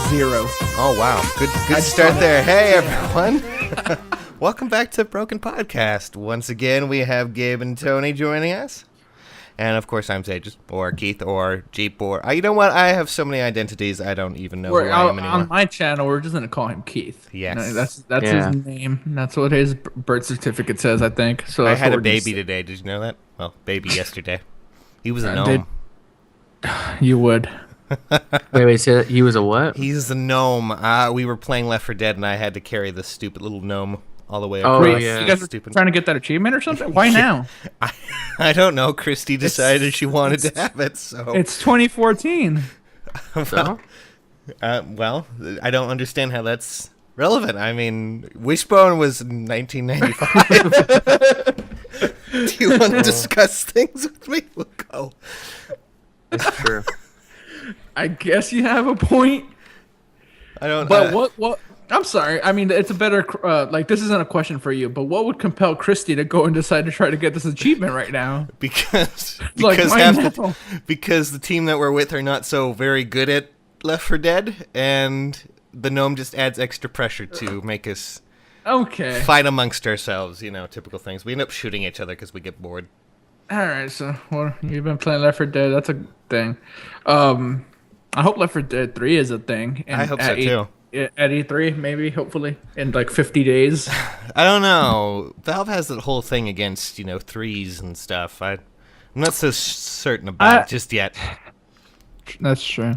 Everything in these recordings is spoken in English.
Zero. Oh, wow. Good start there. Hey, everyone. Welcome back to Broken Podcast. Once again, we have Gabe and Tony joining us. And, of course, I'm Sages, or Keith, or Jeep, or... you know what? I have so many identities, I don't even know who I am anymore. On my channel, we're just going to call him Keith. Yes. That's his name. That's what his birth certificate says, I think. So I had a baby today. Did you know that? Well, baby yesterday. He was a gnome. You would. Wait, so he was a what? He's a gnome. We were playing Left 4 Dead, and I had to carry this stupid little gnome all the way across. Oh, yeah. You guys were trying to get that achievement or something? Why now? I don't know. Christy decided she wanted to have it, so... It's 2014. Well, I don't understand how that's relevant. I mean, Wishbone was 1995. Do you want to discuss things with me? We'll go. That's true. I guess you have a point. I don't. But what? I'm sorry. I mean, it's a better. This isn't a question for you. But what would compel Christy to go and decide to try to get this achievement right now? Because now? Because the team that we're with are not so very good at Left 4 Dead, and the gnome just adds extra pressure to make us fight amongst ourselves. You know, typical things. We end up shooting each other because we get bored. All right, so you've been playing Left 4 Dead. That's a thing. I hope Left 4 Dead 3 is a thing. I hope so too. At E3, maybe, hopefully, in like 50 days. I don't know. Valve has that whole thing against, threes and stuff. I'm not so certain about it just yet. That's true.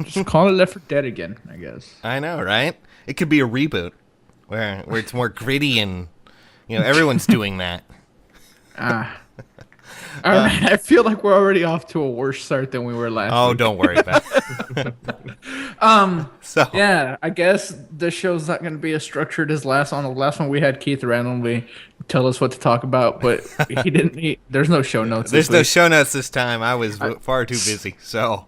Just call it Left 4 Dead again, I guess. I know, right? It could be a reboot where it's more gritty and, everyone's doing that. All right, I feel like we're already off to a worse start than we were last week. Oh, don't worry about it. Yeah, I guess this show's not going to be as structured as last one. The last one we had Keith randomly tell us what to talk about, but he didn't. There's no show notes. There's no show notes this time. I was far too busy. So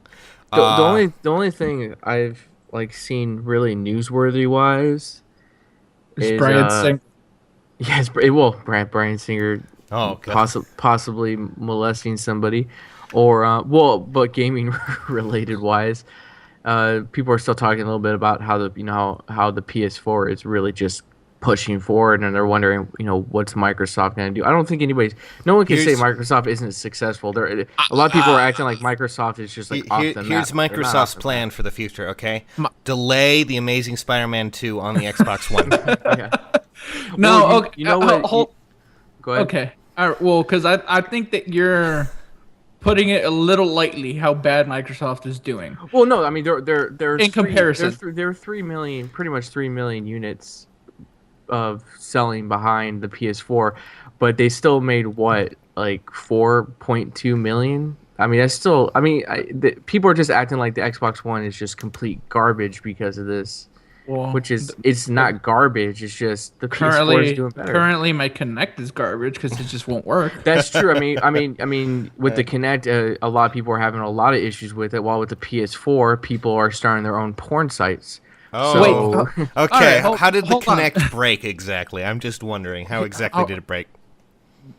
the only thing I've seen really newsworthy wise is Bryan Singer. Yes, Bryan Singer. Oh, God. Possibly molesting somebody, or but gaming related wise, people are still talking a little bit about how the PS4 is really just pushing forward, and they're wondering what's Microsoft going to do. I don't think no one can say Microsoft isn't successful. A lot of people are acting like Microsoft is just off the map. Here's Microsoft's plan for the future. Okay, delay the Amazing Spider-Man 2 on the Xbox One. Okay. No, well, okay. You know what? Go ahead. Okay. All right. Well, because I think that you're putting it a little lightly how bad Microsoft is doing. Well, no, I mean they're in comparison. There are 3 million, pretty much 3 million units of selling behind the PS4, but they still made 4.2 million. I mean, that's still. I mean, people are just acting like the Xbox One is just complete garbage because of this. Well, it's not garbage. It's just the PS4 is doing better. Currently, my Kinect is garbage because it just won't work. That's true. I mean, with the Kinect, a lot of people are having a lot of issues with it. While with the PS4, people are starting their own porn sites. Oh, so, wait. Okay. Right, how did the Kinect break exactly? I'm just wondering. How exactly did it break?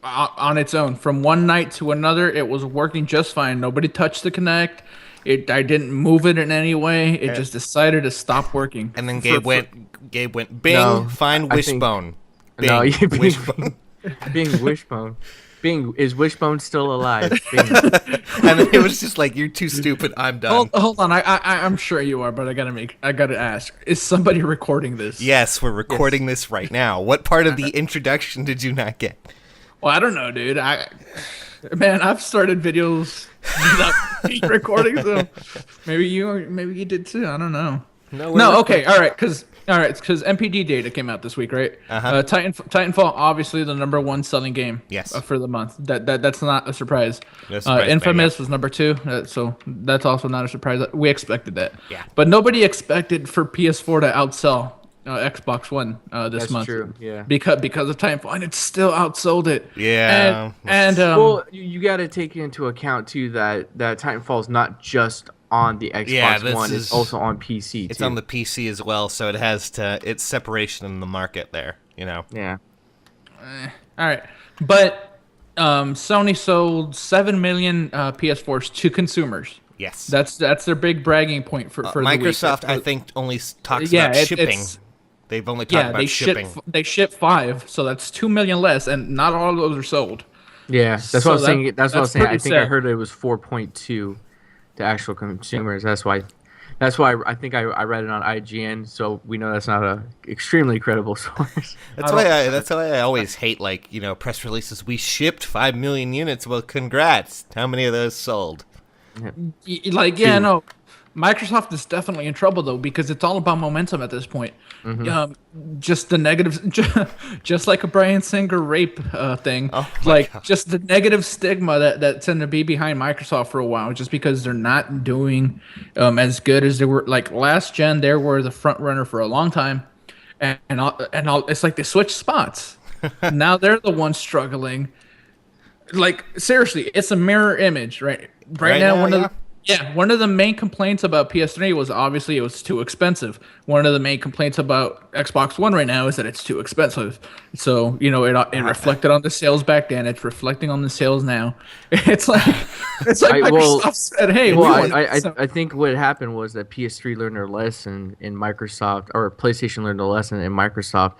On its own, from one night to another, it was working just fine. Nobody touched the Kinect. I didn't move it in any way. It just decided to stop working. And then Gabe went, Bing, find Wishbone. Bing, Wishbone. Bing, Wishbone. Bing, is Wishbone still alive? Bing. And then it was just like, you're too stupid. I'm done. Hold on. I'm sure you are, but I gotta ask. Is somebody recording this? Yes, we're recording this right now. What part of the introduction did you not get? Well, I don't know, dude. I've started videos without recording, so maybe you did too. I don't know. No. Okay. All right. Because MPD data came out this week, right? Uh-huh. Titanfall, obviously the number 1 selling game. Yes. For the month. That's not a surprise. No surprise. Infamous was number 2, so that's also not a surprise. We expected that. Yeah. But nobody expected for PS4 to outsell Xbox One this month. That's true. Yeah. Because of Titanfall, and it still outsold it. Yeah. And well, you got to take into account too that Titanfall is not just on the Xbox One; it's also on PC. It's on the PC as well, so it has it's separation in the market there. Yeah. All right, but Sony sold 7 million PS4s to consumers. Yes. That's their big bragging point for Microsoft, the week. I think, only talks about shipping. They've only talked about shipping. They ship 5, so that's 2 million less, and not all of those are sold. Yeah, that's what I was saying. That's what I was saying. I think sad. I heard it was 4.2 to actual consumers. That's why I think I read it on IGN, so we know that's not a extremely credible source. That's why I always hate, like, you know, press releases. We shipped 5 million units. Well, congrats. How many of those sold? No. Microsoft is definitely in trouble though, because it's all about momentum at this point. Just the negatives, just like a Bryan Singer rape thing. Oh like God. Just the negative stigma that's going to be behind Microsoft for a while, just because they're not doing as good as they were. Like last gen, they were the front runner for a long time, and it's like they switched spots. Now they're the ones struggling. Like seriously, it's a mirror image, right? Right now, one of the main complaints about PS3 was obviously it was too expensive. One of the main complaints about Xbox One right now is that it's too expensive. So, you know, it reflected on the sales back then. It's reflecting on the sales now. It's like Microsoft said, "Hey, I think what happened was that PS3 learned their lesson in Microsoft, or PlayStation learned a lesson in Microsoft."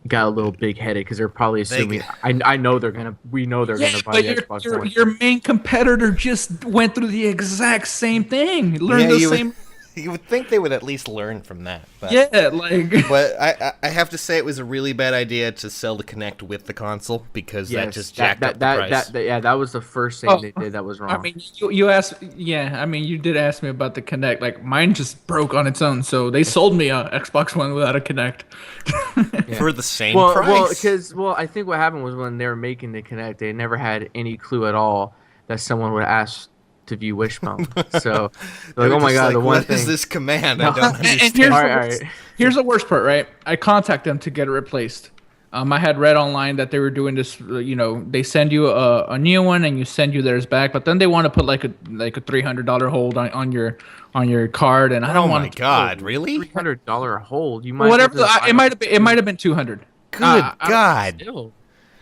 Got a little big-headed because they're probably assuming. I know they're gonna. We know they're gonna buy the Xbox One. Your main competitor just went through the exact same thing. Learned the same. You would think they would at least learn from that. But, But I have to say it was a really bad idea to sell the Kinect with the console, because that just jacked up the price. That was the first thing they did that was wrong. I mean, you asked. Yeah, I mean, you did ask me about the Kinect. Like mine just broke on its own, so they sold me a Xbox One without a Kinect for the same price. Well, I think what happened was when they were making the Kinect, they never had any clue at all that someone would ask to view Wishbone. So, like, oh my God, the one thing. What is this command? I don't understand. And here's the worst part, right? I contacted them to get it replaced. I had read online that they were doing this. You know, they send you a new one and you send you theirs back, but then they want to put like a $300 hold on your card, and I don't want. Oh my God, really? $300 hold? You might. Whatever. It might have been $200. Good God.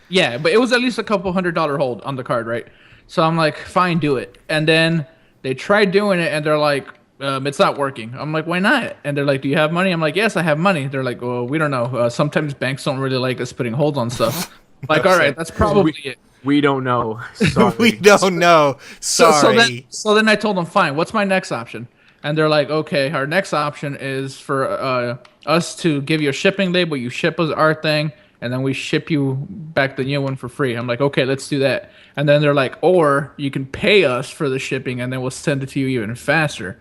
Yeah, but it was at least a couple $100 hold on the card, right? So I'm like, fine, do it. And then they tried doing it, and they're like, it's not working. I'm like, why not? And they're like, do you have money? I'm like, yes, I have money. They're like, well, we don't know. Sometimes banks don't really like us putting holds on stuff. Like, all right, that's probably it. We don't know. Sorry. We don't know. Sorry. So then I told them, fine, what's my next option? And they're like, okay, our next option is for us to give you a shipping label. You ship us our thing, and then we ship you back the new one for free. I'm like, okay, let's do that. And then they're like, or you can pay us for the shipping, and then we'll send it to you even faster.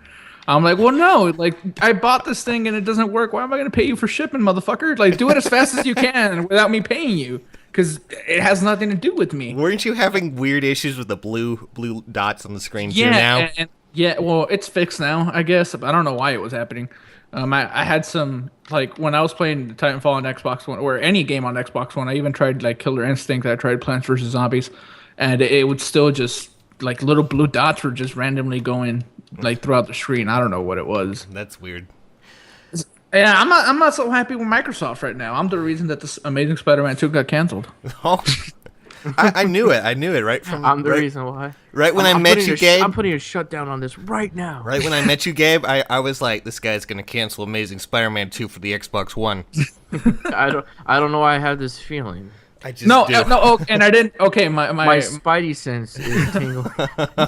I'm like, well, no, like, I bought this thing and it doesn't work. Why am I going to pay you for shipping, motherfucker? Like, do it as fast as you can without me paying you, because it has nothing to do with me. Weren't you having weird issues with the blue dots on the screen too now? Yeah, well, it's fixed now, I guess. I don't know why it was happening. I had some, like, when I was playing Titanfall on Xbox One, or any game on Xbox One, I even tried, like, Killer Instinct. I tried Plants vs. Zombies, and it would still just, like, little blue dots were just randomly going, like, throughout the screen. I don't know what it was. That's weird. Yeah, I'm not so happy with Microsoft right now. I'm the reason that this Amazing Spider-Man 2 got canceled. Oh, I knew it. I knew it right from. I'm the reason why. Right when I met you, Gabe. I'm putting a shutdown on this right now. Right when I met you, Gabe, I was like, this guy's gonna cancel Amazing Spider-Man 2 for the Xbox One. I don't know why I have this feeling. I just do. And I didn't. Okay, my spidey sense is tingling.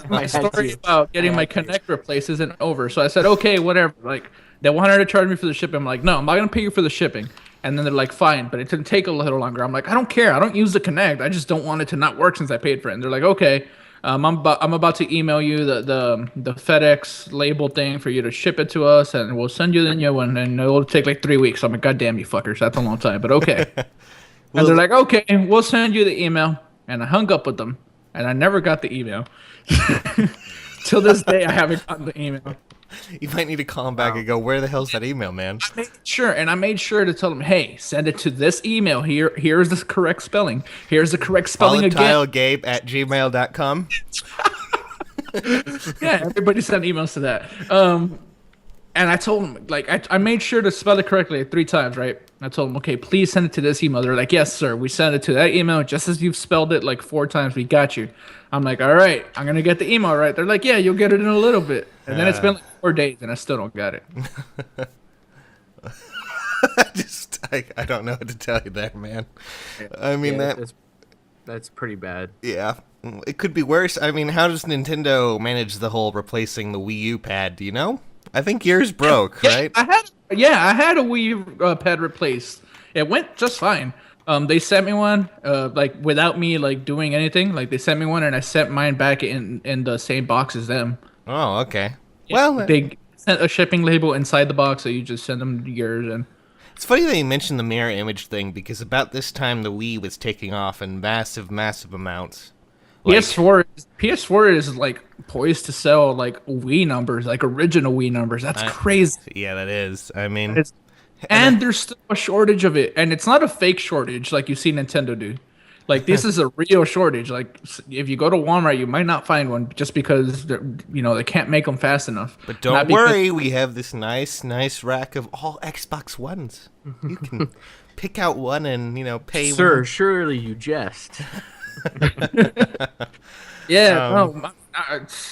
My story about getting my Kinect replaced isn't over, so I said, okay, whatever. Like, they wanted to charge me for the shipping. I'm like, no, I'm not gonna pay you for the shipping. And then they're like, fine, but it didn't take a little longer. I'm like, I don't care. I don't use the Kinect. I just don't want it to not work since I paid for it. And they're like, okay, I'm about to email you the FedEx label thing for you to ship it to us, and we'll send you the new one, and it'll take like 3 weeks. I'm like, God damn you fuckers, that's a long time, but okay. And they're like, okay, we'll send you the email. And I hung up with them, and I never got the email. Till this day, I haven't gotten the email. You might need to call him back and go, where the hell's that email, man? I made sure to tell them, hey, send it to this email. Here's the correct spelling. Here's the correct spelling again. VolatileGabe@gmail.com. Yeah, everybody sent emails to that. And I told them, like, I made sure to spell it correctly 3 times, right? I told them, okay, please send it to this email. They're like, yes, sir. We sent it to that email just as you've spelled it like 4 times. We got you. I'm like, all right, I'm going to get the email right. They're like, yeah, you'll get it in a little bit. And then it's been like 4 days and I still don't got it. I don't know what to tell you there, man. I mean, that's pretty bad. Yeah. It could be worse. I mean, how does Nintendo manage the whole replacing the Wii U pad? Do you know? I think yours broke, right? I had a Wii U pad replaced. It went just fine. They sent me one, like without me like doing anything. Like they sent me one, and I sent mine back in the same box as them. Oh, okay. Yeah, well, they sent a shipping label inside the box, so you just send them yours. And it's funny that you mentioned the mirror image thing because about this time the Wii was taking off in massive amounts. Like, PS4 is like poised to sell like Wii numbers, like original Wii numbers. That's crazy. Yeah, that is. I mean, and there's still a shortage of it, and it's not a fake shortage like you see Nintendo do. Like this is a real shortage. Like if you go to Walmart, you might not find one just because they can't make them fast enough. But don't worry, we have this nice rack of all Xbox Ones. You can pick out one and pay. Sir, surely you jest. Yeah,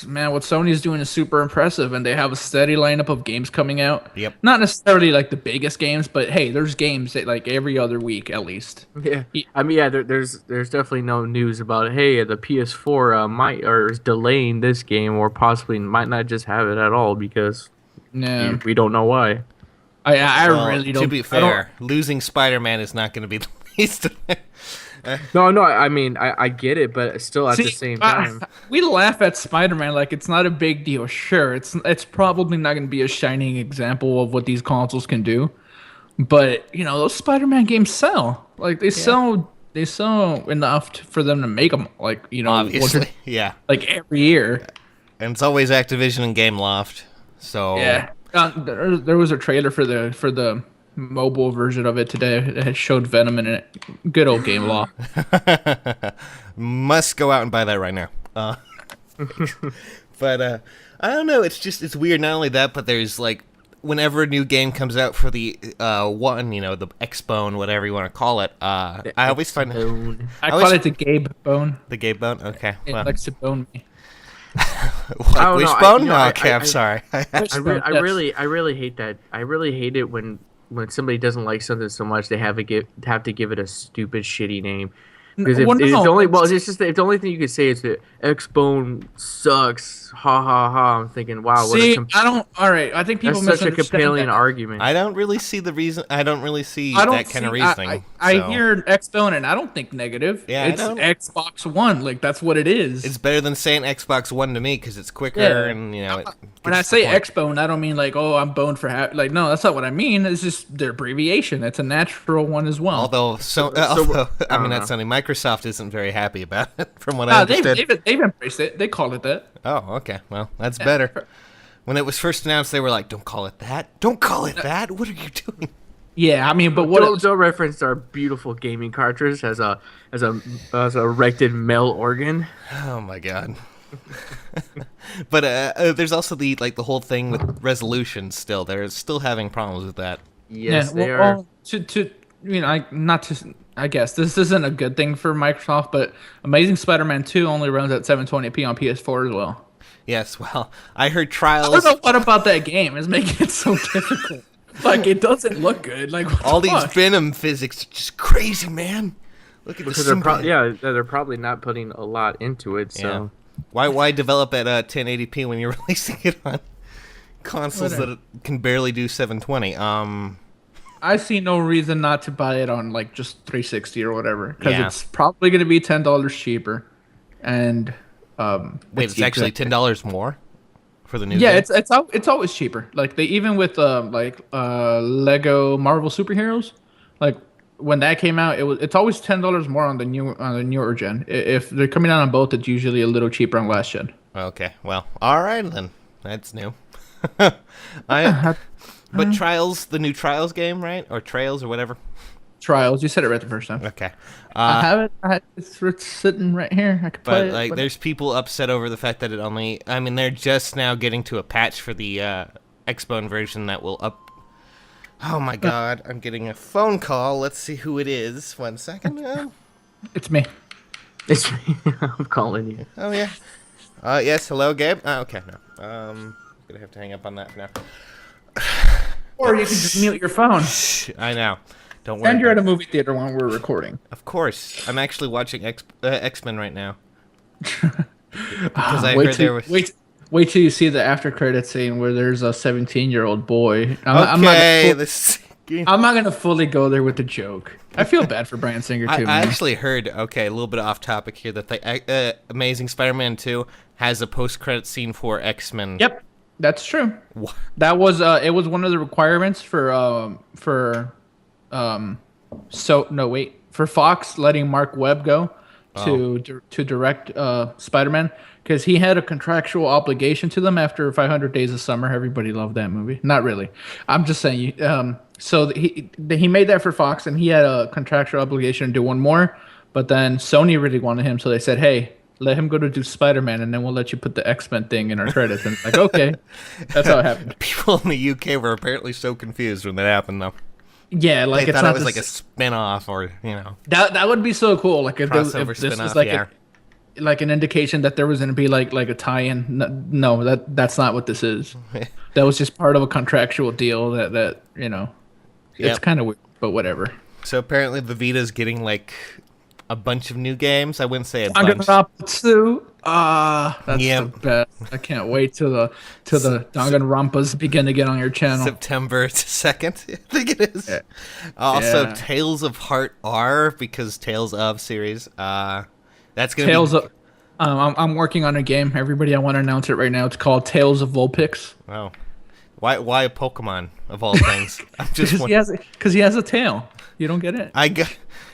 man, what Sony's doing is super impressive, and they have a steady lineup of games coming out. Yep. Not necessarily like the biggest games, but hey, there's games that, like every other week at least. Yeah, I mean, there's definitely no news about hey, the PS4 is delaying this game, or possibly might not just have it at all because we don't know why. I really don't. To be fair, losing Spider-Man is not going to be the least of it. No, I mean, I get it, but still at the same time. We laugh at Spider-Man like it's not a big deal. Sure, it's probably not going to be a shining example of what these consoles can do. But, those Spider-Man games sell. Like, they sell enough for them to make them, like, obviously, yeah. Like, every year. And it's always Activision and Gameloft, so... Yeah. There was a trailer for the mobile version of it today. It showed Venom in it. Good old game law. Must go out and buy that right now. But I don't know. It's weird. Not only that, but there's like whenever a new game comes out for the the X-Bone, whatever you want to call it. I always find I call it the Gabe Bone. The Gabe Bone. Okay. It likes to bone me. Like Wishbone? Okay, I'm sorry. I really hate that. I really hate it when somebody doesn't like something so much they have to give it a stupid shitty name. Because if the only thing you could say is that X-Bone sucks, ha ha ha. I'm thinking, wow, all right. I think people that's such a compelling argument. I don't really see the reason. I don't really see that kind of reasoning. I hear X-Bone and I don't think negative. Yeah, it's Xbox One. Like that's what it is. It's better than saying Xbox One to me because it's quicker and when I say X-Bone, I don't mean like I'm boned for like no, that's not what I mean. It's just their abbreviation. It's a natural one as well. Although that's something Microsoft isn't very happy about it, from what I understood. They've embraced it. They call it that. Oh, okay. Well, that's better. When it was first announced, they were like, "Don't call it that. Don't call it that. What are you doing?" Yeah, I mean, but Joe referenced our beautiful gaming cartridge as a erected male organ. Oh my god. But there's also the whole thing with resolution. Still, they're still having problems with that. Yes, they are. I guess this isn't a good thing for Microsoft, but Amazing Spider-Man 2 only runs at 720p on PS4 as well. Yes, well, I heard Trials. I don't know what about that game is making it so difficult. Like, it doesn't look good. Like, all these Venom physics are just crazy, man. Look at this. They're probably not putting a lot into it. So why develop at 1080p when you're releasing it on consoles that can barely do 720? I see no reason not to buy it on like just 360 or whatever because it's probably going to be $10 cheaper. And wait, it's actually $10 more for the new. Yeah, game? it's always cheaper. Like they even with Lego Marvel Superheroes, like when that came out, it's always $10 more on the newer gen. If they're coming out on both, it's usually a little cheaper on last gen. Okay, well, all right then, that's new. But Trials, the new Trials game, right? Or Trails or whatever? Trials. You said it right the first time. Okay. I have it. It's sitting right here. I can play it. But there's people upset over the fact that it only... I mean, they're just now getting to a patch for the X-Bone version that will Oh my God, I'm getting a phone call. Let's see who it is. 1 second. It's me. It's me. I'm calling you. Oh yeah. Yes. Hello, Gabe. Okay. No. Gonna have to hang up on that for now. Or you can just mute your phone. I know. Don't worry. And you're at a movie theater when we're recording. Of course. I'm actually watching X-Men right now. Because I wait heard there was. Wait till you see the after credit scene where there's a 17-year-old boy. I'm not gonna fully go there with the joke. I feel bad for Bryan Singer too. I actually heard. Okay, a little bit off topic here. That the Amazing Spider-Man 2 has a post-credit scene for X-Men. Yep, that's true. What? That was it was one of the requirements for Fox letting Mark Webb go to direct Spider-Man, because he had a contractual obligation to them after 500 Days of Summer. Everybody loved that movie. Not really. I'm just saying. So he made that for Fox, and he had a contractual obligation to do one more. But then Sony really wanted him, so they said, "Hey, let him go to do Spider-Man, and then we'll let you put the X-Men thing in our credits." And it's like, okay, that's how it happened. People in the UK were apparently so confused when that happened, though. Yeah, like they it's thought not it was like a spin-off, or that would be so cool. Like if this spin-off, was like like an indication that there was going to be like a tie-in. No, that's not what this is. That was just part of a contractual deal that it's kind of weird, but whatever. So apparently the Vita's getting like a bunch of new games. I wouldn't say a bunch. Danganronpa 2. That's the best. I can't wait till the Danganronpas begin to get on your channel. September 2nd, I think it is. Yeah. Also, Tales of Heart R, because Tales of series. That's gonna Tales of. I'm working on a game. Everybody, I want to announce it right now. It's called Tales of Vulpix. Wow. Why a Pokemon of all things? I'm just because he has a tail. You don't get it.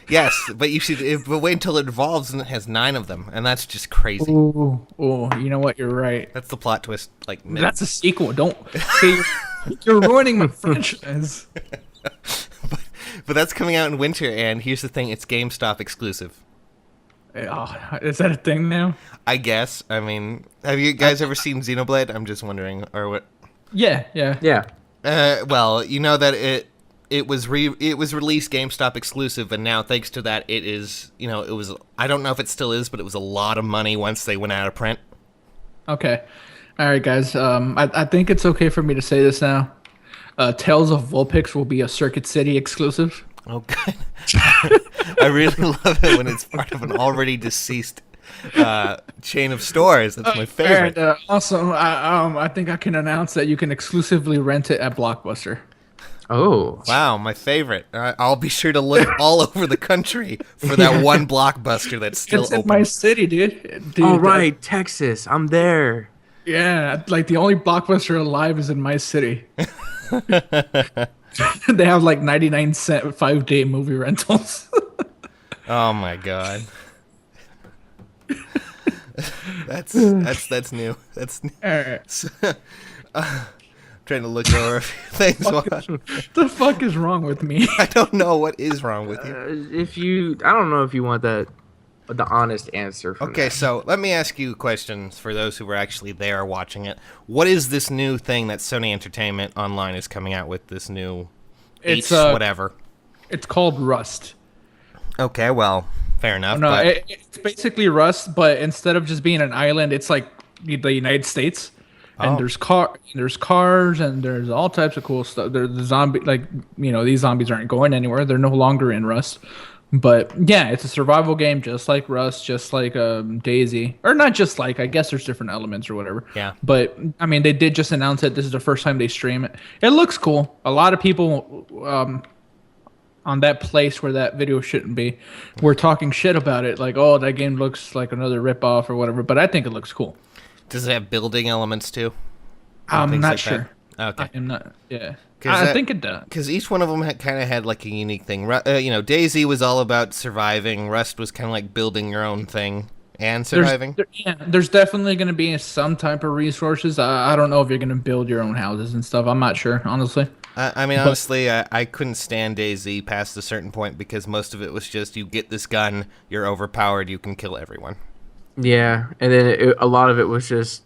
Yes, but you should. But wait until it evolves and it has 9 of them, and that's just crazy. Ooh, you know what? You're right. That's the plot twist. Like that's a sequel. Don't see. You're ruining my franchise. But that's coming out in winter, and here's the thing: it's GameStop exclusive. Oh, is that a thing now? I guess. I mean, have you guys ever seen Xenoblade? I'm just wondering, or what? Yeah. Well, you know that it was released GameStop exclusive, and now thanks to that, it is. It was. I don't know if it still is, but it was a lot of money once they went out of print. Okay, all right, guys. I think it's okay for me to say this now. Tales of Vulpix will be a Circuit City exclusive. Oh, good. I really love it when it's part of an already deceased chain of stores. That's my favorite. And also, I think I can announce that you can exclusively rent it at Blockbuster. Oh. Wow, my favorite. I'll be sure to look all over the country for that one Blockbuster that's still open. It's in my city, dude. All right, Texas. I'm there. Yeah, like the only Blockbuster alive is in my city. They have like 99-cent 5-day movie rentals. Oh my god. That's new. That's new. All right. Trying to look over a few things. The fuck is wrong with me? I don't know what is wrong with you. I don't know if you want the honest answer. Okay, so let me ask you questions for those who were actually there watching it. What is this new thing that Sony Entertainment Online is coming out with? This new whatever. It's called Rust. Okay, well, fair enough. No, it's basically Rust, but instead of just being an island, it's like the United States. And there's cars, and there's all types of cool stuff. There's the zombie, these zombies aren't going anywhere. They're no longer in Rust. But yeah, it's a survival game, just like Rust, just like Daisy, or not just like. I guess there's different elements or whatever. Yeah. But I mean, they did just announce it. This is the first time they stream it. It looks cool. A lot of people on that place where that video shouldn't be, were talking shit about it. Like, oh, that game looks like another ripoff or whatever. But I think it looks cool. Does it have building elements too? I'm not sure. Okay. I'm not. Yeah. I think it does. Because each one of them kind of had like a unique thing. Daisy was all about surviving. Rust was kind of like building your own thing and surviving. There's definitely going to be some type of resources. I don't know if you're going to build your own houses and stuff. I'm not sure, honestly. Honestly, I couldn't stand Daisy past a certain point because most of it was just you get this gun, you're overpowered, you can kill everyone. Yeah, and then a lot of it was just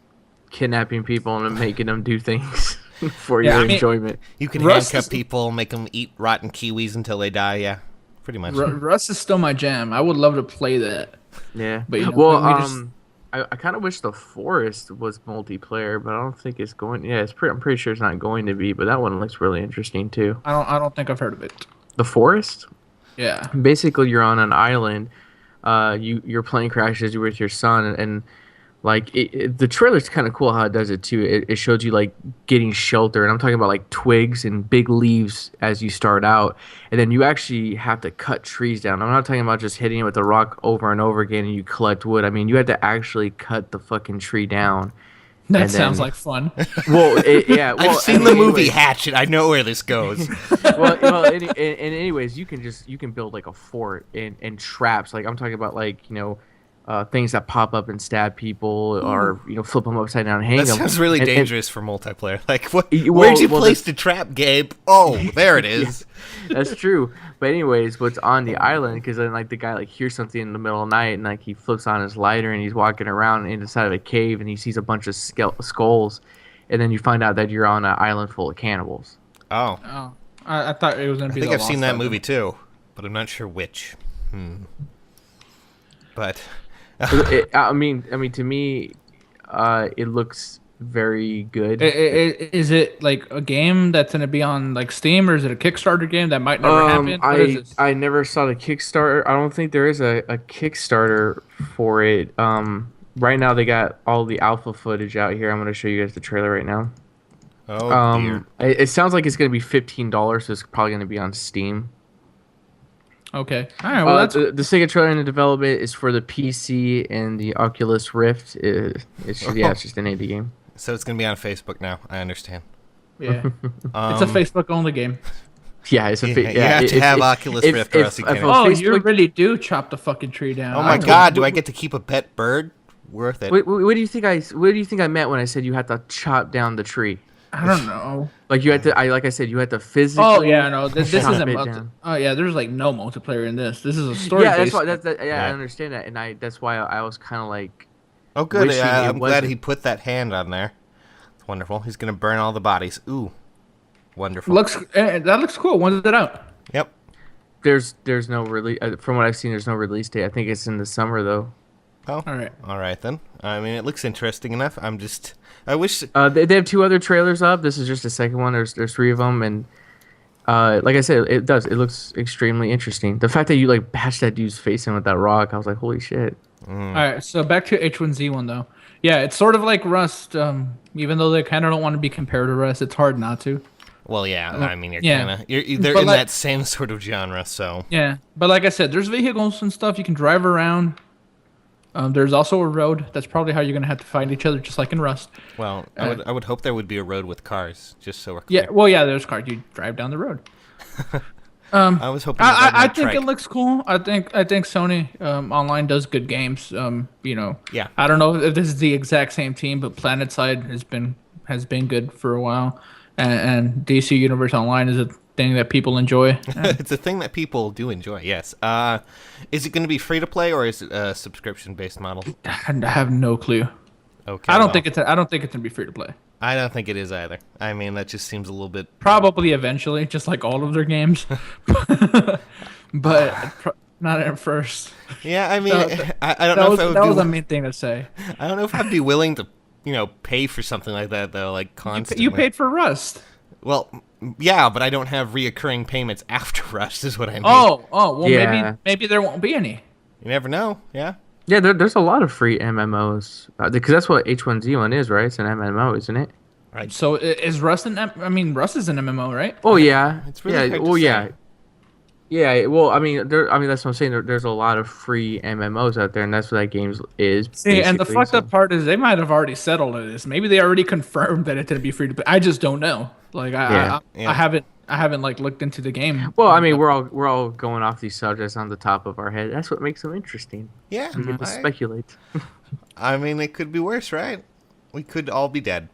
kidnapping people and making them do things. for your enjoyment. You can handcuff people, make them eat rotten kiwis until they die. Yeah, pretty much. Rust is still my jam. I would love to play that. Yeah, but I kind of wish the Forest was multiplayer, but I don't think it's going. Yeah, I'm pretty sure it's not going to be. But that one looks really interesting too. I don't think I've heard of it. The Forest? Yeah. Basically, you're on an island. Your plane crashes with your son, and like the trailer's kind of cool how it does it too. It shows you like getting shelter, and I'm talking about like twigs and big leaves as you start out, and then you actually have to cut trees down. I'm not talking about just hitting it with a rock over and over again and you collect wood. I mean, you had to actually cut the fucking tree down. That sounds like fun. Well, I've seen the movie Hatchet. I know where this goes. Anyways, you can build like a fort and traps. Like I'm talking about like things that pop up and stab people, or flip them upside down and hang them. That sounds really dangerous for multiplayer. Like what? Where'd you place the trap, Gabe? Oh, there it is. Yeah, that's true. But anyways, what's on the island? Because then like the guy like hears something in the middle of the night and like he flips on his lighter and he's walking around inside of a cave and he sees a bunch of skulls, and then you find out that you're on an island full of cannibals. Oh. I thought it was gonna be. I think I've seen that movie too, but I'm not sure which. But. I mean, to me, it looks very good. Is it like a game that's gonna be on like Steam, or is it a Kickstarter game that might never happen? I never saw the Kickstarter. I don't think there is a Kickstarter for it. Right now they got all the alpha footage out here. I'm gonna show you guys the trailer right now. Oh dear. It sounds like it's gonna be $15, so it's probably gonna be on Steam. Okay. All right. Well, the Sega trailer in the development is for the PC and the Oculus Rift. It's just an indie game. So it's gonna be on Facebook now. I understand. Yeah. It's a Facebook only game. Yeah, it's a. You have to have Oculus Rift, or else you can't. Oh, you really do chop the fucking tree down. Oh my God! Do I get to keep a pet bird? Worth it. What do you think I meant when I said you had to chop down the tree? I don't know. Like you had to. Like I said, you had to physically. Oh yeah, no. This isn't. Oh yeah, there's like no multiplayer in this. This is a story. Yeah, that's why. I understand that, and that's why I was kind of like. Oh good. I'm glad he put that hand on there. It's wonderful. He's gonna burn all the bodies. Ooh, wonderful. That looks cool. When's it out? Yep. There's no release. From what I've seen, there's no release date. I think it's in the summer though. Oh, all right then. I mean, it looks interesting enough. I wish they have 2 other trailers up. This is just the second one. There's 3 of them, and like I said, it looks extremely interesting. The fact that you like bashed that dude's face in with that rock, I was like, holy shit. All right, so back to H1Z1 though. Yeah, it's sort of like Rust. Even though they kind of don't want to be compared to Rust, it's hard not to. Well, yeah. I mean, they're in that same sort of genre, so. Yeah, but like I said, there's vehicles and stuff you can drive around. There's also a road. That's probably how you're gonna have to find each other, just like in Rust. Well, I would hope there would be a road with cars, just so we're clear. Yeah, well, yeah, there's cars. You drive down the road. I was hoping. I think it looks cool. I think Sony Online does good games. Yeah. I don't know if this is the exact same team, but PlanetSide has been good for a while, and DC Universe Online is a thing that people enjoy. It's a thing that people do enjoy. Yes. Is it going to be free to play, or is it a subscription based model? I have no clue. Okay. I don't think it's gonna be free to play. I don't think it is either. I mean, that just seems a little bit. Probably eventually, just like all of their games, but not at first. Yeah, I mean, I don't know if that was a mean thing to say. I don't know if I'd be willing to, pay for something like that though, like constantly. You paid for Rust. Well, yeah, but I don't have reoccurring payments after Rust, is what I mean. Oh, well, yeah. maybe there won't be any. You never know. Yeah. Yeah, there's a lot of free MMOs because that's what H1Z1 is, right? It's an MMO, isn't it? Right. So is Rust Rust is an MMO, right? Oh yeah. It's really hard to say. Yeah. Yeah, well, I mean, that's what I'm saying. There's a lot of free MMOs out there, and that's what that game is. See, and the fucked up part is they might have already settled on this. Maybe they already confirmed that it's gonna be free to play. I just don't know. Like, I haven't like looked into the game. Well, I mean, we're all going off these subjects on the top of our head. That's what makes them interesting. Yeah, we get to speculate. I mean, it could be worse, right? We could all be dead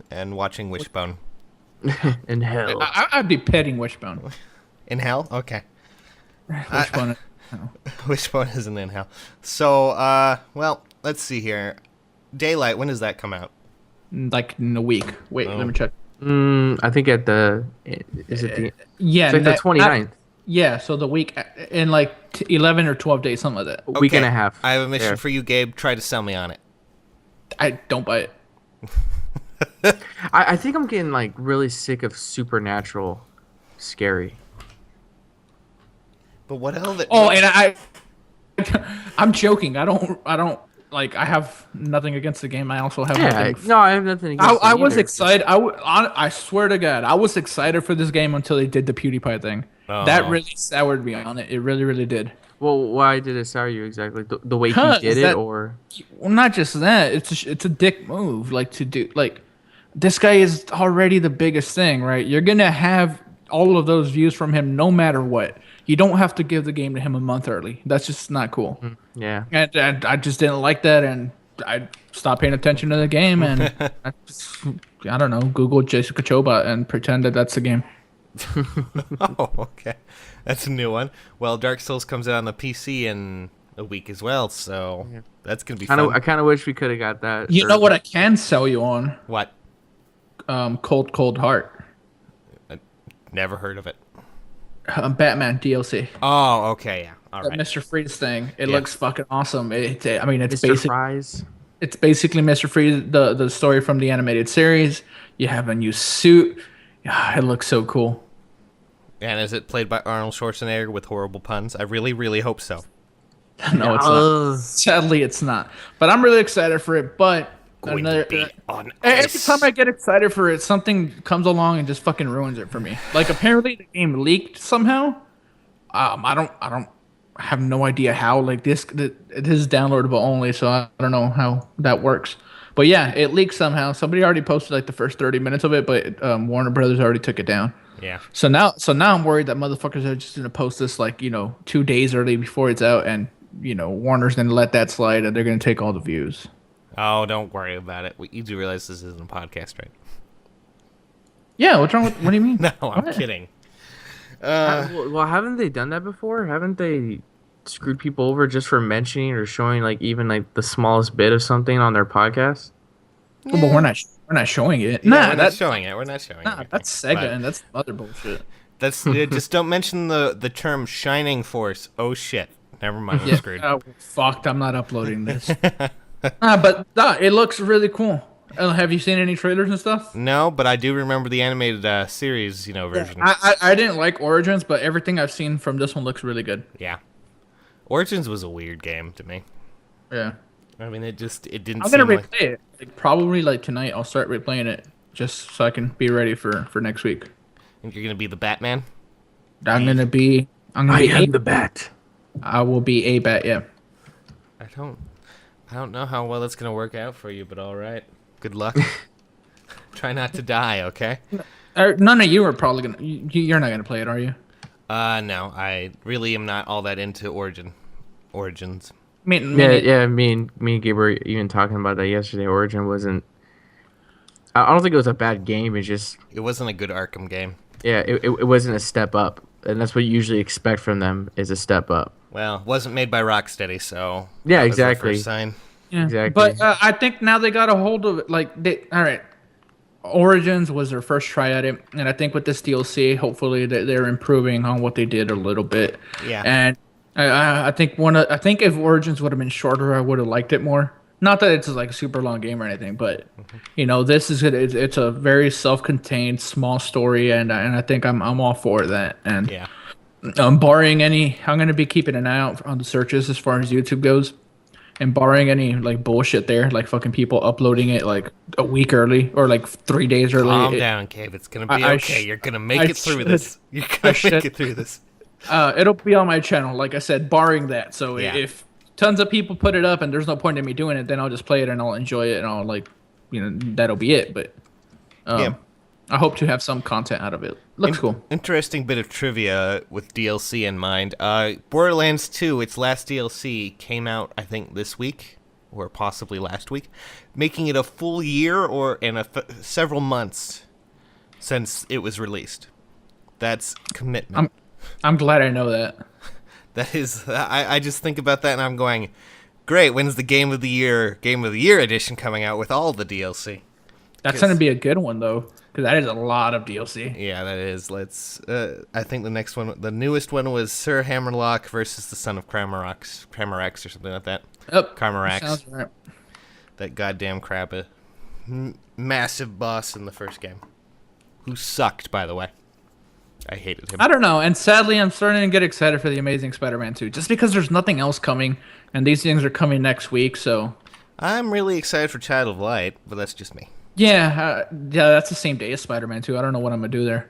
and watching Wishbone. In hell. I'd be petting Wishbone. In hell? Okay. Wishbone. Wishbone isn't in hell. So, well, let's see here. Daylight, when does that come out? Like in a week. Wait, let me check. I think is it the Yeah, it's like the 29th. Yeah, so the week in like 11 or 12 days, something like that. Week and a half. I have a mission for you, Gabe. Try to sell me on it. I don't buy it. I think I'm getting like really sick of supernatural scary. But what else? And I'm joking. I don't like. I have nothing against the game. I also have nothing. No, I have nothing against I was excited. I swear to God, I was excited for this game until they did the PewDiePie thing. Oh. That really soured me on it. It really, really did. Well, why did it sour you exactly? The way he did it, or? Well, not just that. It's a dick move. Like to do like, this guy is already the biggest thing, right? You're gonna have all of those views from him no matter what. You don't have to give the game to him a month early. That's just not cool. Yeah. And I just didn't like that, and I stopped paying attention to the game, and I don't know, Google Jessica Chobot and pretend that that's the game. Oh, okay. That's a new one. Well, Dark Souls comes out on the PC in a week as well, so that's going to be fun. I kind of wish we could have got that. You know what I can sell you on? What? Cold Heart. Never heard of it. Batman DLC. Oh, okay, yeah. All right. Mr. Freeze thing. It looks fucking awesome. It's Mr. basic. Fries. It's basically Mr. Freeze, the story from the animated series. You have a new suit. It looks so cool. And is it played by Arnold Schwarzenegger with horrible puns? I really, really hope so. No, it's not. Sadly, it's not. But I'm really excited for it. But every time I get excited for it, something comes along and just fucking ruins it for me. Like apparently the game leaked somehow. I have no idea how. Like this is downloadable only, so I don't know how that works. But yeah, it leaked somehow. Somebody already posted like the first 30 minutes of it, but Warner Brothers already took it down. Yeah. So now I'm worried that motherfuckers are just gonna post this like 2 days early before it's out, and Warner's gonna let that slide, and they're gonna take all the views. Oh, don't worry about it. You do realize this isn't a podcast, right? Yeah. What's wrong with? What do you mean? No, I'm kidding. Well, haven't they done that before? Haven't they screwed people over just for mentioning or showing like even like the smallest bit of something on their podcast? Yeah. Well, but we're not showing it. Yeah, we're not showing it. We're not showing it. Nah, that's Sega, and that's other bullshit. That's just don't mention the term Shining Force. Oh shit. Never mind. I'm screwed. Fucked. I'm not uploading this. But it looks really cool. Have you seen any trailers and stuff? No, but I do remember the animated series, version. I didn't like Origins, but everything I've seen from this one looks really good. Yeah. Origins was a weird game to me. Yeah. I mean, it didn't. I'm gonna replay it. Probably tonight. I'll start replaying it just so I can be ready for next week. Think you're gonna be the Batman? I'm gonna be the Bat. I will be a Bat. Yeah. I don't know how well it's gonna work out for you, but all right. Good luck. Try not to die, okay? None of you are probably gonna. You're not gonna play it, are you? No. I really am not all that into Origins. Me and Gabe were even talking about that yesterday. Origin wasn't. I don't think it was a bad game. It wasn't a good Arkham game. Yeah, it wasn't a step up, and that's what you usually expect from them is a step up. Well, it wasn't made by Rocksteady, so yeah, that exactly. was the first sign. Yeah, exactly. But I think now they got a hold of it. All right, Origins was their first try at it, and I think with this DLC, hopefully they're improving on what they did a little bit. Yeah. And I think if Origins would have been shorter, I would have liked it more. Not that it's like a super long game or anything, but this is it's a very self-contained small story, and I think I'm all for that. And yeah. Barring any, I'm gonna be keeping an eye out on the searches as far as YouTube goes. And barring any like bullshit there, like fucking people uploading it like a week early or like 3 days early. Calm down, Cave. It's gonna be okay. You're gonna make it through this. You're gonna make it through this. It'll be on my channel, like I said, barring that. So if tons of people put it up and there's no point in me doing it, then I'll just play it and I'll enjoy it and I'll that'll be it. But I hope to have some content out of it. Looks cool. Interesting bit of trivia with DLC in mind. Borderlands 2, its last DLC, came out, I think, this week, or possibly last week, making it a full year and several months since it was released. That's commitment. I'm glad I know that. That is, I just think about that and I'm going, great, when's the Game of the Year edition coming out with all the DLC? That's going to be a good one, though. because that is a lot of DLC. Yeah, that is. Let's. I think the newest one was Sir Hammerlock versus the Son of Cramarax or something like that. Yep. Cramarax. Sounds right. That goddamn crab, massive boss in the first game, who sucked, by the way. I hated him. I don't know, and sadly, I'm starting to get excited for the Amazing Spider-Man 2, just because there's nothing else coming, and these things are coming next week. So I'm really excited for Child of Light, but that's just me. yeah, that's the same day as Spider-Man 2. I don't know what I'm gonna do there.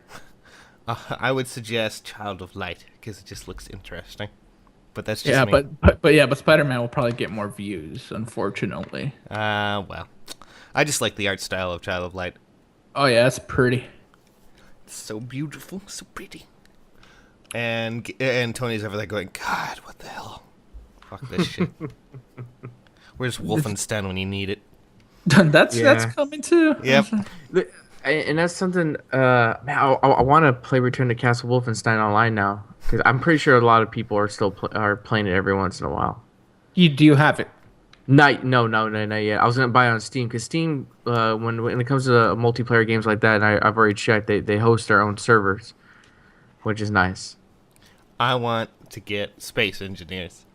I would suggest Child of Light because it just looks interesting. But that's just me. but Spider-Man will probably get more views, unfortunately. Well, I just like the art style of Child of Light. Oh yeah, it's pretty. It's so beautiful, so pretty. And Tony's over there going, God, what the hell? Fuck this shit. Where's Wolfenstein when you need it? That's coming too. Yep. And that's something. Man, I want to play Return to Castle Wolfenstein online now because I'm pretty sure a lot of people are still playing it every once in a while. Do you have it? No, not yet. I was gonna buy it on Steam because Steam, when it comes to multiplayer games like that, and I've already checked, they host their own servers, which is nice. I want to get Space Engineers.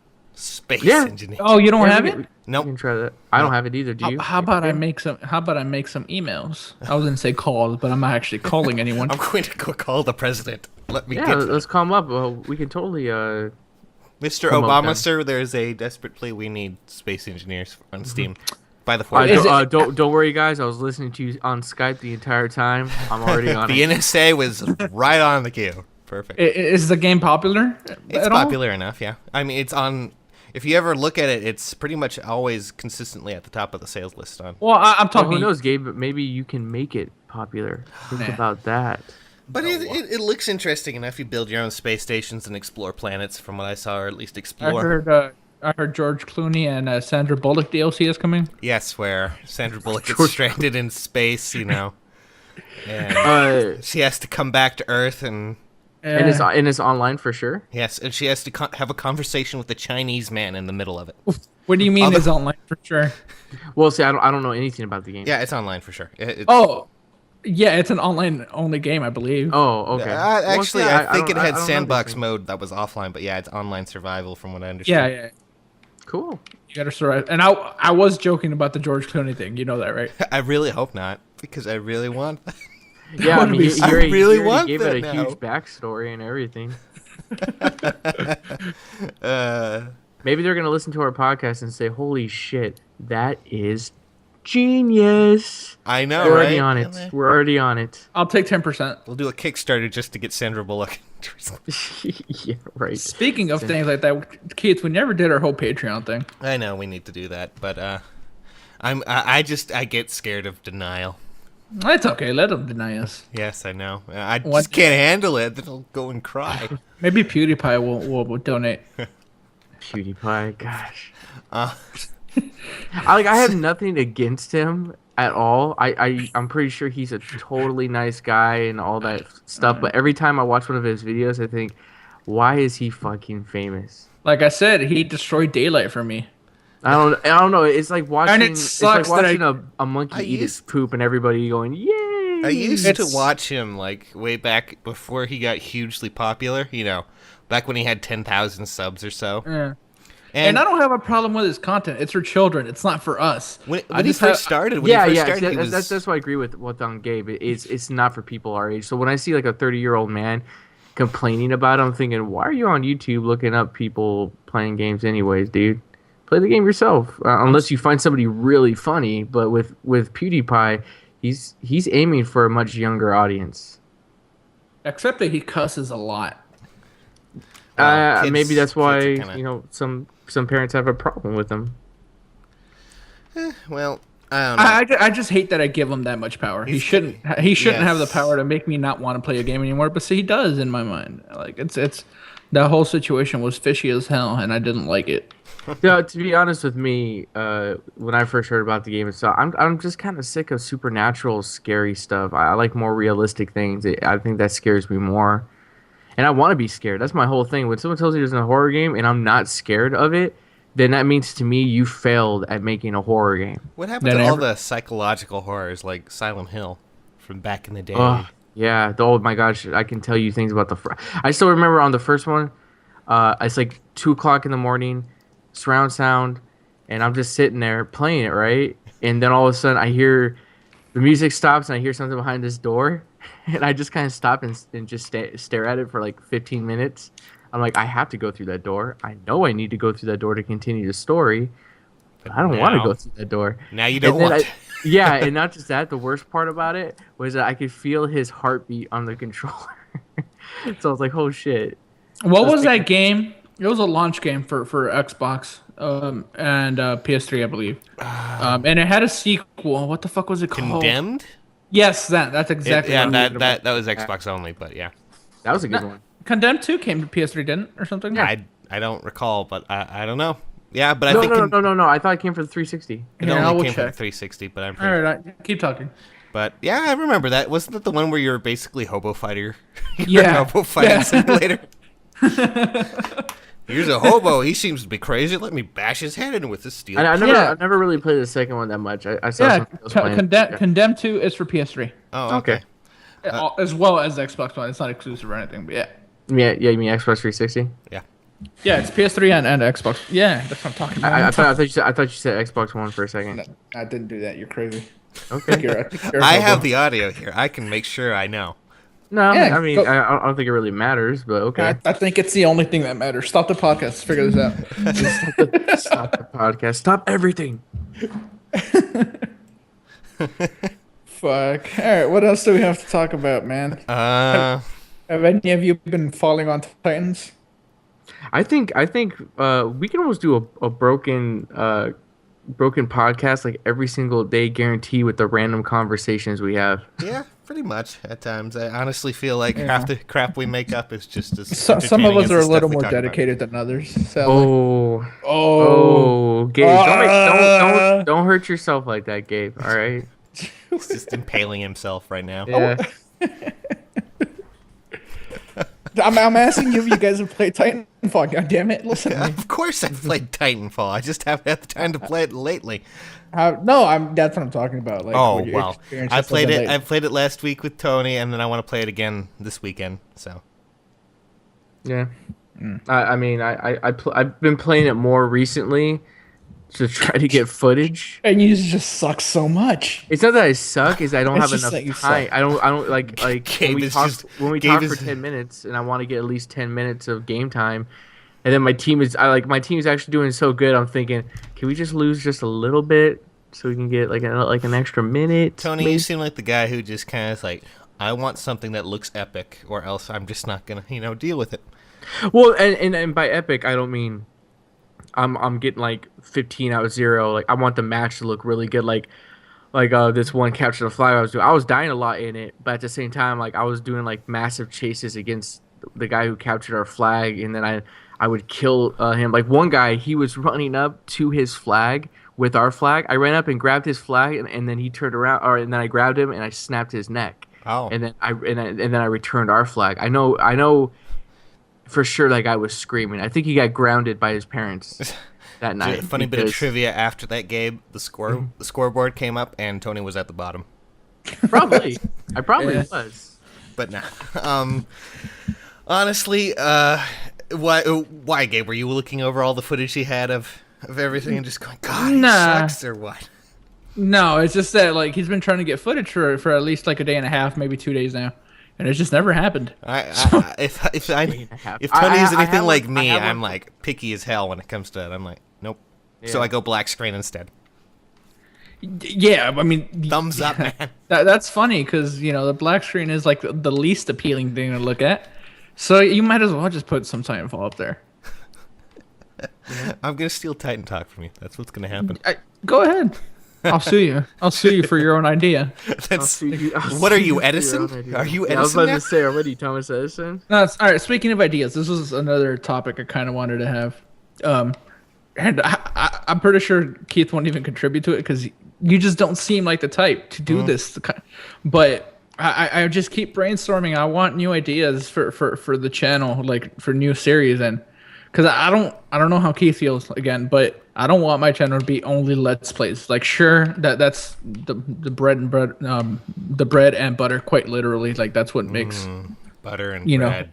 Engineers. Oh, you don't have it? Nope. You can try that. I don't have it either. Do you? How about I make some emails? I was gonna say calls, but I'm not actually calling anyone. I'm going to go call the president. Let me Yeah, get let's call him up. We can totally. Mr. Obama, sir, there's a desperate plea. We need Space Engineers on Steam. By the 4th. Don't worry, guys. I was listening to you on Skype the entire time. I'm already on the it. NSA was right on the queue. Perfect. Is the game popular? It's popular enough, yeah. I mean, it's on. If you ever look at it, it's pretty much always consistently at the top of the sales list on. Well, I'm talking. Who knows, Gabe? But maybe you can make it popular. Think about that. But it looks interesting enough. You build your own space stations and explore planets, from what I saw, or at least explore. I heard George Clooney and Sandra Bullock DLC is coming. Yes, where Sandra Bullock gets stranded in space, and she has to come back to Earth and it's online for sure. Yes, and she has to have a conversation with the Chinese man in the middle of it. What do you mean it's online for sure? Well, see, I don't know anything about the game. Yeah, it's online for sure. Yeah, it's an online-only game, I believe. Oh, okay. Actually, I think it had sandbox mode that was offline, but yeah, it's online survival from what I understand. Yeah. Cool. You gotta survive. And I was joking about the George Clooney thing. You know that, right? I really hope not, because I really want that. Yeah, I mean, he really gave it a now. huge backstory and everything. Maybe they're gonna listen to our podcast and say, "Holy shit, that is genius!" I know, We're right? already on it. We're already on it. I'll take 10%. We'll do a Kickstarter just to get Sandra Bullock. Yeah, right. Speaking of things like that, Keith, we never did our whole Patreon thing. I know we need to do that, but I get scared of denial. It's okay. Let them deny us. Yes, I know. I just can't handle it. Then I'll go and cry. Maybe PewDiePie will donate. PewDiePie, gosh. I have nothing against him at all. I'm pretty sure he's a totally nice guy and all that stuff. But every time I watch one of his videos, I think, why is he fucking famous? Like I said, he destroyed daylight for me. I don't know. It's like watching. And it sucks a monkey eat its poop and everybody going, "Yay!" I used to watch him like way back before he got hugely popular. Back when he had 10,000 subs or so. Yeah. And I don't have a problem with his content. It's for children. It's not for us. When he first started, that's why I agree with what's on Gabe. It's not for people our age. So when I see like a 30-year-old man complaining about it, I'm thinking, why are you on YouTube looking up people playing games anyways, dude? Play the game yourself, unless you find somebody really funny. But with PewDiePie, he's aiming for a much younger audience. Except that he cusses a lot. Maybe that's why some parents have a problem with him. Well, I don't know. I just hate that I give him that much power. He shouldn't have the power to make me not want to play a game anymore. But see, he does in my mind. Like it's that whole situation was fishy as hell, and I didn't like it. Yeah, to be honest with me, when I first heard about the game itself, I'm just kind of sick of supernatural, scary stuff. I like more realistic things. I think that scares me more, and I want to be scared. That's my whole thing. When someone tells me there's a horror game and I'm not scared of it, then that means to me you failed at making a horror game. What happened to all the psychological horrors like Silent Hill? from back in the day. Oh, yeah. Oh my gosh, I can tell you things about I still remember on the first one. It's like 2 o'clock in the morning, surround sound, and I'm just sitting there playing it, right? And then all of a sudden I hear the music stops and I hear something behind this door, and I just kind of stop and just stare at it for like 15 minutes. I'm like, I have to go through that door. I know I need to go through that door to continue the story, but I don't want to go through that door. Now you don't want to. Yeah, and not just that, the worst part about it was that I could feel his heartbeat on the controller. So I was like, oh shit. What was that game? It was a launch game for Xbox and PS3, I believe. And it had a sequel. What the fuck was it called? Condemned? Yes, that's exactly what that was Xbox only, but yeah. That was a good one. Condemned 2 came to PS3, didn't or something? Yeah. I don't recall, but I don't know. Yeah, but no, I think... No. I thought it came for the 360. It only came for the 360, but I'm pretty... All right, keep talking. But yeah, I remember that. Wasn't that the one where you were basically Hobo Fighter? Yeah. Hobo Fighting Simulator. Here's a hobo. He seems to be crazy. Let me bash his head in with this steel. I never really played the second one that much. I saw something else playing. Condemned 2 is for PS3. Oh, okay. As well as Xbox One. It's not exclusive or anything, but yeah. Yeah, you mean Xbox 360? Yeah. Yeah, it's PS3 and Xbox. Yeah, that's what I'm talking about. I thought you said Xbox One for a second. No, I didn't do that. You're crazy. Okay. I have the audio here. I can make sure I know. No, yeah, I mean, I don't think it really matters, but okay. I think it's the only thing that matters. Stop the podcast. Figure this out. Stop the podcast. Stop everything. Fuck. All right, what else do we have to talk about, man? Have any of you been falling on Titans? I think we can almost do a broken podcast like every single day, guarantee, with the random conversations we have. Yeah, pretty much at times. I honestly feel like half the crap we make up is just as some of us are a little more dedicated than others. So Gabe, don't hurt yourself like that, Gabe. All right. He's just impaling himself right now. Yeah. I'm asking you if you guys have played Titanfall. God damn it! Listen to me. Of course I've played Titanfall. I just haven't had the time to play it lately. That's what I'm talking about. Like, I played it. I played it last week with Tony, and then I want to play it again this weekend. So. Yeah. I've been playing it more recently to try to get footage. And you just suck so much. It's not that I suck; is I don't have enough time. I don't like when we talk for 10 minutes, and I want to get at least 10 minutes of game time. And then my team is actually doing so good. I'm thinking, can we just lose just a little bit so we can get like an extra minute? Tony, maybe? You seem like the guy who just kind of like, I want something that looks epic, or else I'm just not gonna deal with it. Well, and by epic I don't mean I'm getting like 15 out of 0. Like I want the match to look really good. Like this one capture the flag I was doing. I was dying a lot in it, but at the same time, like I was doing like massive chases against the guy who captured our flag, and then I would kill him. Like one guy, he was running up to his flag with our flag. I ran up and grabbed his flag, and then he turned around, and then I grabbed him and I snapped his neck. Oh. And then I returned our flag. I know. For sure, that guy was screaming. I think he got grounded by his parents that night. Funny bit of trivia after that, Gabe. The scoreboard came up, and Tony was at the bottom. Probably, I probably was. But nah. Honestly, why, Gabe? Were you looking over all the footage he had of everything and just going, God, he sucks, or what? No, it's just that like he's been trying to get footage for at least like a day and a half, maybe 2 days now. And it's just never happened. If Tony is anything like me, I'm like picky as hell when it comes to it. I'm like, nope. Yeah. So I go black screen instead. Yeah, I mean, thumbs up, man. That's funny because the black screen is like the least appealing thing to look at. So you might as well just put some Titanfall up there. I'm gonna steal Titan Talk from you. That's what's gonna happen. Go ahead. I'll sue you. I'll sue you for your own idea. What are you, Edison? Are you Edison? I was about to say already, Thomas Edison. No, it's all right. Speaking of ideas, this was another topic I kind of wanted to have, and I'm pretty sure Keith won't even contribute to it because you just don't seem like the type to do this. But I just keep brainstorming. I want new ideas for the channel, like for new series, and because I don't know how Keith feels again, but I don't want my channel to be only Let's Plays. Like, sure, that's the bread and butter, quite literally. Like, that's what makes butter and bread.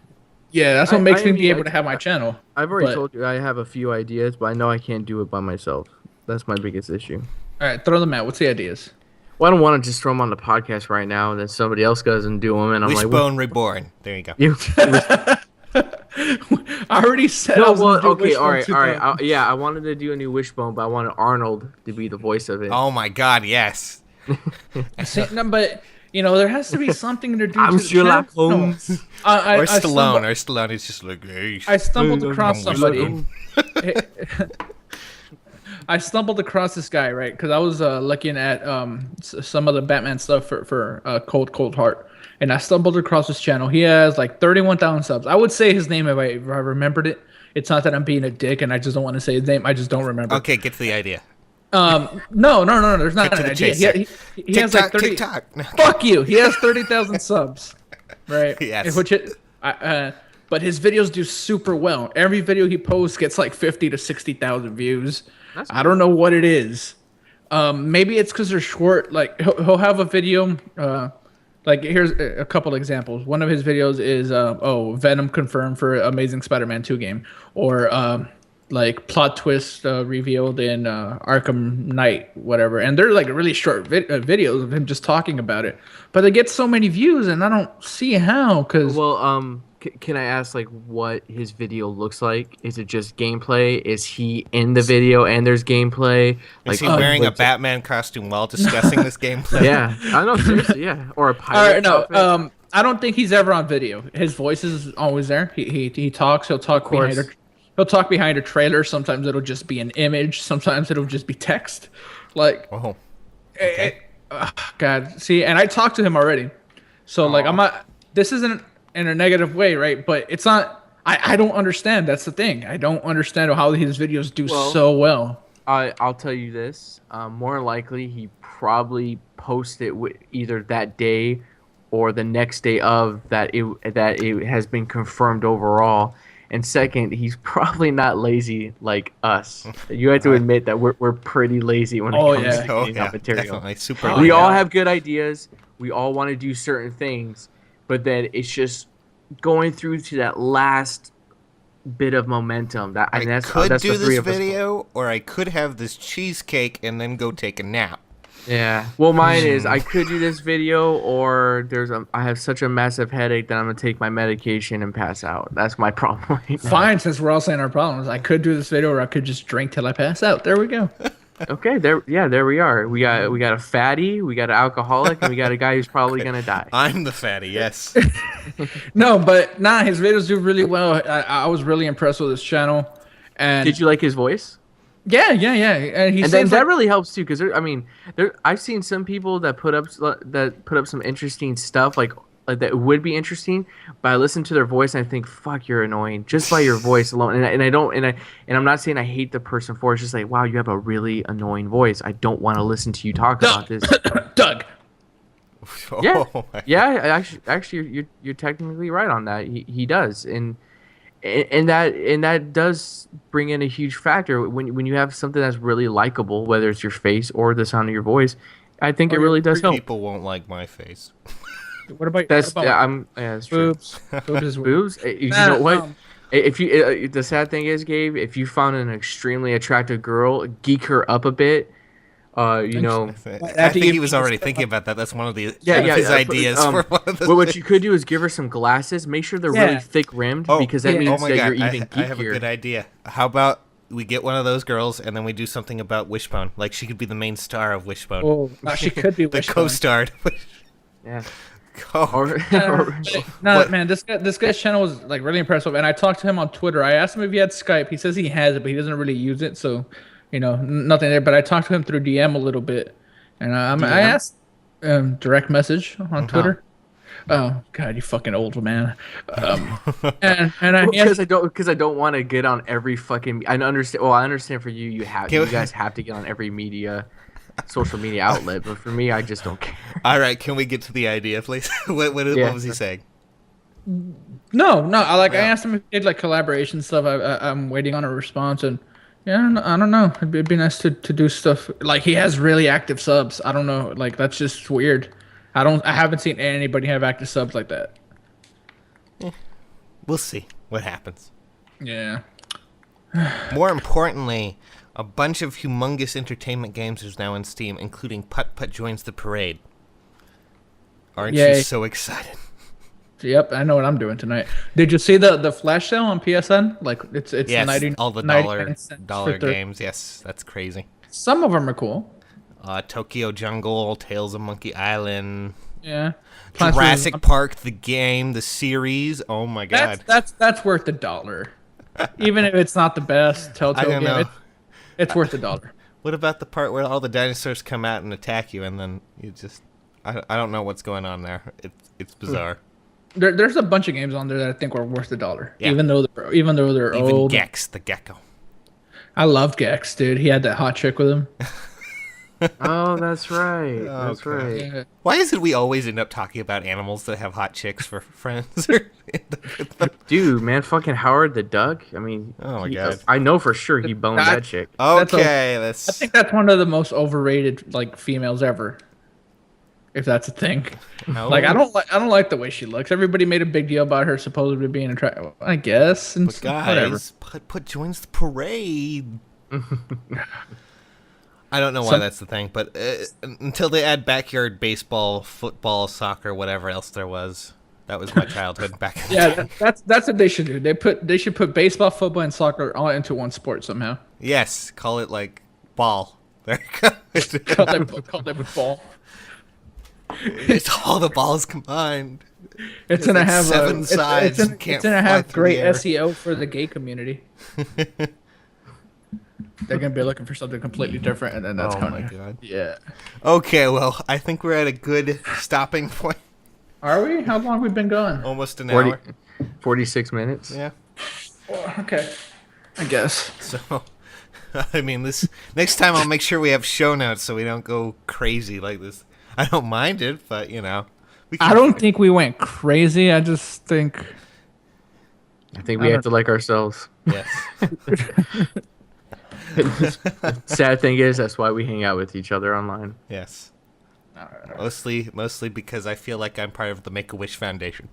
Yeah, that's what makes me be able to have my channel. I've already told you I have a few ideas, but I know I can't do it by myself. That's my biggest issue. All right, throw them out. What's the ideas? Well, I don't want to just throw them on the podcast right now, and then somebody else goes and do them, and I'm like, Wishbone Reborn. There you go. I already said. No, well, okay, all right. I wanted to do a new Wishbone, but I wanted Arnold to be the voice of it. Oh my God, yes. No, but there has to be something to do. I'm Sherlock Holmes. Or Stallone is just like, hey. I stumbled across somebody. I stumbled across this guy, right? Because I was looking at some of the Batman stuff for Cold Heart, and I stumbled across his channel. He has like 31,000 subs. I would say his name if I remembered it. It's not that I'm being a dick and I just don't want to say his name. I just don't remember. Okay, get to the idea. No. There's not an idea. He has like 30. TikTok. Fuck you. He has 30,000 subs, right? Yes. But his videos do super well. Every video he posts gets like 50 to 60,000 views. I don't know what it is. Maybe it's because they're short. Like he'll have a video. Like here's a couple examples. One of his videos is Venom confirmed for Amazing Spider-Man 2 game, or like plot twist revealed in Arkham Knight, whatever. And they're like really short videos of him just talking about it. But they get so many views, and I don't see how. Can I ask like what his video looks like? Is it just gameplay? Is he in the video and there's gameplay? Is he wearing a Batman costume while discussing this gameplay? Yeah, I know, seriously, yeah. Or a pirate. No, I don't think he's ever on video. His voice is always there. He talks. He'll talk behind a trailer. Sometimes it'll just be an image. Sometimes it'll just be text. Like, okay. God, see, and I talked to him already. So like, I'm not. This isn't in a negative way, right? But it's not. I don't understand. That's the thing. I don't understand how his videos do so well. I'll tell you this. More likely, he probably posted either that day or the next day of that it has been confirmed overall. And second, he's probably not lazy like us. You have to admit that we're pretty lazy when it comes to getting out material. We all have good ideas. We all want to do certain things. But then it's just going through to that last bit of momentum. That's do this video, or I could have this cheesecake and then go take a nap. Yeah. Well, mine is I could do this video, or I have such a massive headache that I'm gonna take my medication and pass out. That's my problem right now. Fine, since we're all saying our problems, I could do this video, or I could just drink till I pass out. There we go. Okay, there we are. We got a fatty, we got an alcoholic, and we got a guy who's probably gonna die. I'm the fatty, yes. No, but his videos do really well. I was really impressed with his channel. And did you like his voice? Yeah. And that really helps too, because I've seen some people that put up some interesting stuff, like that would be interesting, but I listen to their voice and I think, fuck, you're annoying just by your voice alone. And I'm not saying I hate the person for it. It's just like, wow, you have a really annoying voice. I don't want to listen to you talk about this. Doug. Yeah. Actually, you're technically right on that. He does, and that does bring in a huge factor when you have something that's really likable, whether it's your face or the sound of your voice. I think it really does help. People won't like my face. What about that's true. Boobs. You know what? If you the sad thing is, Gabe, if you found an extremely attractive girl, geek her up a bit. I think he was already thinking about that. That's one of his ideas for one of the what you could do is give her some glasses. Make sure they're really thick rimmed, because that means that you're even geekier. I have a good idea. How about we get one of those girls and then we do something about Wishbone? Like, she could be the main star of Wishbone. Oh, she could be the co-star. Yeah. Man, this guy's channel was like really impressive, and I talked to him on Twitter. I asked him if he had Skype. He says he has it, but he doesn't really use it, so nothing there. But I talked to him through DM a little bit, and I asked direct message on Twitter. Oh God, you fucking old man. Because I don't want to get on every fucking. I understand. Well, I understand for you. You guys have to get on every social media outlet, but for me, I just don't care. All right, can we get to the idea, please? What was he saying? No. I Yeah. asked him if he did like collaboration stuff. I'm waiting on a response, and yeah, I don't know. It'd be nice to do stuff. Like he has really active subs. I don't know. Like that's just weird. I haven't seen anybody have active subs like that. We'll see what happens. Yeah. More importantly, a bunch of humongous entertainment games is now in Steam, including Putt Putt Joins the Parade. Aren't you Yay. so excited? Yep, I know what I'm doing tonight. Did you see the flash sale on PSN? Like it's Yes, 90, all the 99 cents dollar for 30. games. Yes, that's crazy. Some of them are cool. Tokyo Jungle, Tales of Monkey Island, Yeah. Plants Jurassic vs. Park, the game, the series. Oh my god. That's worth $1. Even if it's not the best Telltale I don't game, know. it's worth $1. What about the part where all the dinosaurs come out and attack you, and then you just... I don't know what's going on there. It's bizarre. There's a bunch of games on there that I think are worth $1. Yeah. Even though they're Even old. Gex, the gecko. I loved Gex, dude. He had that hot chick with him. Oh, that's right. That's right. Yeah. Why is it we always end up talking about animals that have hot chicks for friends? Dude, man, fucking Howard the Duck. I mean, Oh my God. I know for sure he boned That- that chick. Okay, I think that's one of the most overrated like females ever. If that's a thing. No. Like I don't like the way she looks. Everybody made a big deal about her supposedly being attractive. I guess. And But whatever. guys, Put joins the parade. I don't know why that's the thing, but until they add backyard baseball, football, soccer, whatever else there was, that was my childhood back in the day. Yeah, that's what they should do. They should put baseball, football, and soccer all into one sport somehow. Yes, call it like ball. There you go. Call them ball. It's all the balls combined. It's gonna like have seven sides, It's, you can't gonna fly have through great the air. SEO for the gay community. They're gonna be looking for something completely different, and then that's Oh coming. my God. Yeah. Okay, well, I think we're at a good stopping point. Are we? How long have we been going? Almost an 40, hour. 46 minutes. Yeah. Oh, okay. I guess. So, I mean, this next time I'll make sure we have show notes so we don't go crazy like this. I don't mind it, but you know, I don't think we went crazy. I just think. I think we have to like ourselves. Yes. Sad thing is, that's why we hang out with each other online. Yes. Mostly because I feel like I'm part of the Make-A-Wish Foundation.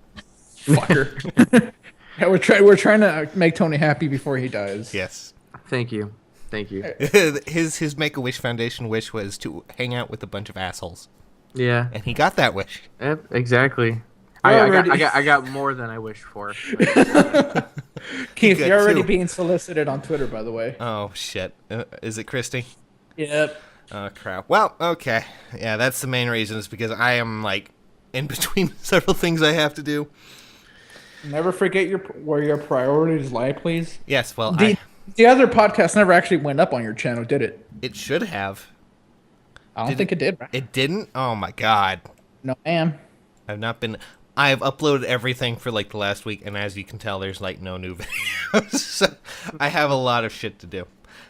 Fucker. Yeah, we're trying to make Tony happy before he dies. Yes. Thank you. His Make-A-Wish Foundation wish was to hang out with a bunch of assholes, Yeah. and he got that wish. Yep. Exactly. You're I got more than I wished for. Keith, got you're already two. being solicited on Twitter, by the way. Oh shit! Is it Christy? Yep. Oh crap. Well, okay. Yeah, that's the main reason. Is because I am like in between several things I have to do. Never forget where your priorities lie, please. Yes. Well, The other podcast never actually went up on your channel, did it? it should have. I don't think it did. Right? It didn't. Oh my god. No, ma'am. I've not been. I've uploaded everything for like the last week, and as you can tell, there's like no new videos. So I have a lot of shit to do.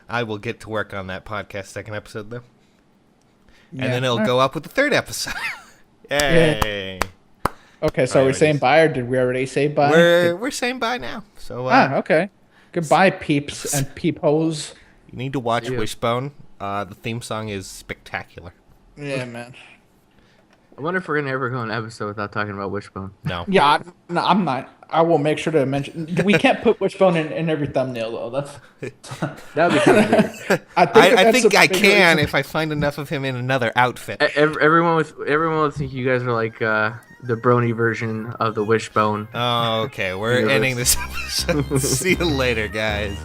I will get to work on that podcast second episode though, and then it'll go up with the third episode. Yay! Okay, so are we saying bye, or did we already say bye? We're saying bye now. So okay. Goodbye, peeps and peephoes. you need to watch Yeah. Wishbone. The theme song is spectacular. Yeah, man. I wonder if we're gonna ever go an episode without talking about Wishbone. No. Yeah, no, I'm not. I will make sure to mention. We can't put Wishbone in every thumbnail, though. That would be kind of weird. I think I can if I find enough of him in another outfit. Everyone would think you guys are like the brony version of the Wishbone. Oh, okay. We're Universe. ending this episode. See you later, guys.